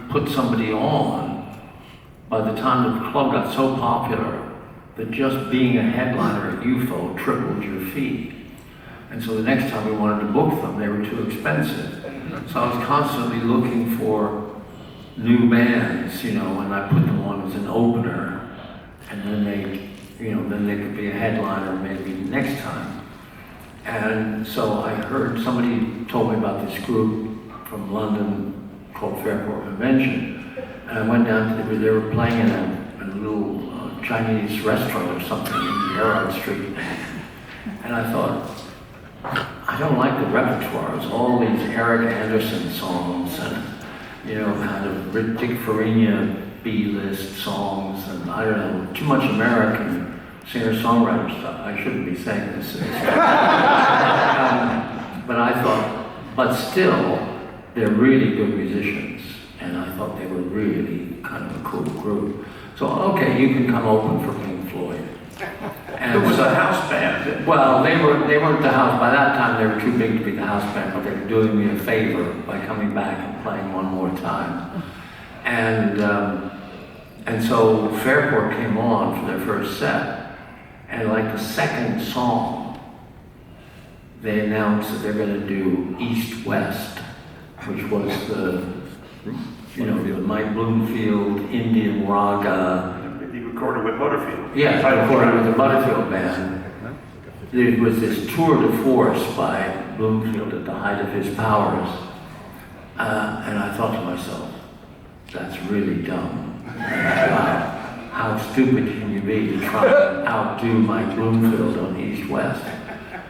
put somebody on, by the time the club got so popular that just being a headliner at UFO tripled your fee. And so the next time we wanted to book them, they were too expensive. So I was constantly looking for new bands, and I put them on as an opener, and then then they could be a headliner maybe next time. And so I heard, somebody told me about this group from London called Fairport Convention, and I went down to, they were playing in a little Chinese restaurant or something in Gerrard Street, and I thought, I don't like the repertoire. It's all these Eric Anderson songs and, kind of Dick Farina B-list songs, and I don't know, too much American singer-songwriter stuff. I shouldn't be saying this. But I thought, but still, they're really good musicians, and I thought they were really kind of a cool group. So, okay, you can come open for Pink Floyd. And it was a house band. Well, they weren't the house, by that time they were too big to be the house band, but they were doing me a favor by coming back and playing one more time. And so Fairport came on for their first set, and like the second song, they announced that they're going to do East West, which was the Mike Bloomfield Indian Raga. He recorded with Butterfield. Yeah, I recorded with the Butterfield Band. There was this tour de force by Bloomfield at the height of his powers. And I thought to myself, that's really dumb. How stupid can you be to try to outdo Mike Bloomfield on East West?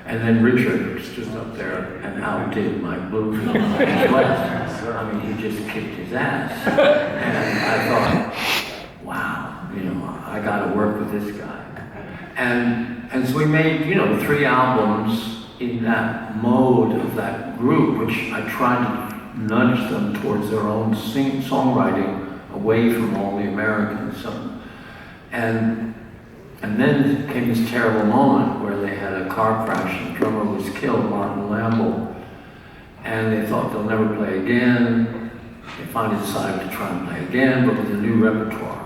And then Richard stood up there and outdid Mike Bloomfield on East West. I mean, he just kicked his ass. And I thought, wow. I got to work with this guy. And so we made, 3 albums in that mode of that group, which I tried to nudge them towards their own songwriting away from all the American stuff. And then came this terrible moment where they had a car crash and the drummer was killed, Martin Lamble. And they thought they'll never play again. They finally decided to try and play again, but with a new repertoire.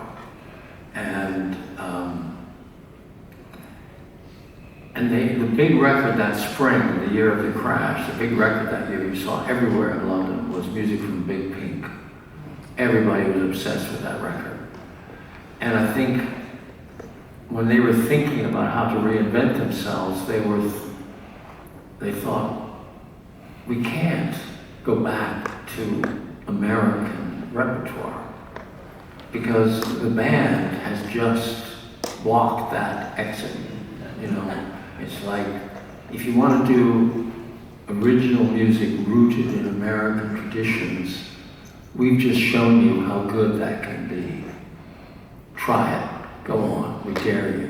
And the big record that spring, the year of the crash, the big record that year you saw everywhere in London was music from Big Pink. Everybody was obsessed with that record. And I think when they were thinking about how to reinvent themselves, they thought, we can't go back to American repertoire because the band has just blocked that exit, It's like, if you want to do original music rooted in American traditions, we've just shown you how good that can be. Try it. Go on. We dare you.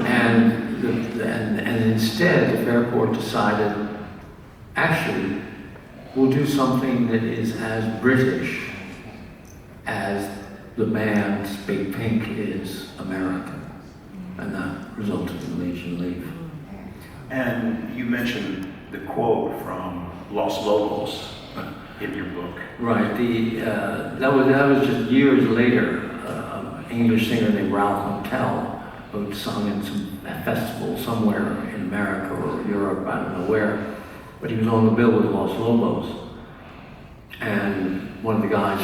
and instead, the Fairport decided, actually, we'll do something that is as British as the band's Big Pink is American. And that resulted in Legion Leave. And you mentioned the quote from Los Lobos in your book. Right. That was just years later. An English singer named Ralph Montell, who had sung in some festival somewhere in America or Europe, I don't know where, but he was on the bill with Los Lobos. And one of the guys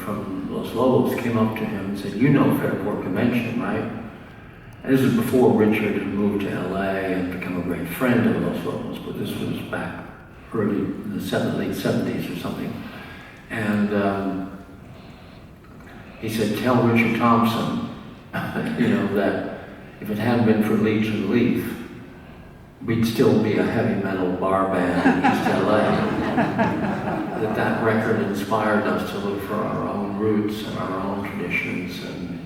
from Los Lobos came up to him and said, "You know Fairport Convention, right?" And this was before Richard had moved to LA and become a great friend of Los Lobos, but this was back early in the late 70s or something. And he said, "Tell Richard Thompson, that if it hadn't been for Legion Leaf, we'd still be a heavy metal bar band in East LA. that record inspired us to look for our own roots and our own traditions and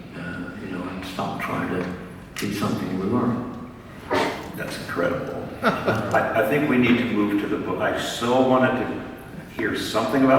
stop trying to be something we weren't." That's incredible. I think we need to move to the book. I so wanted to hear something about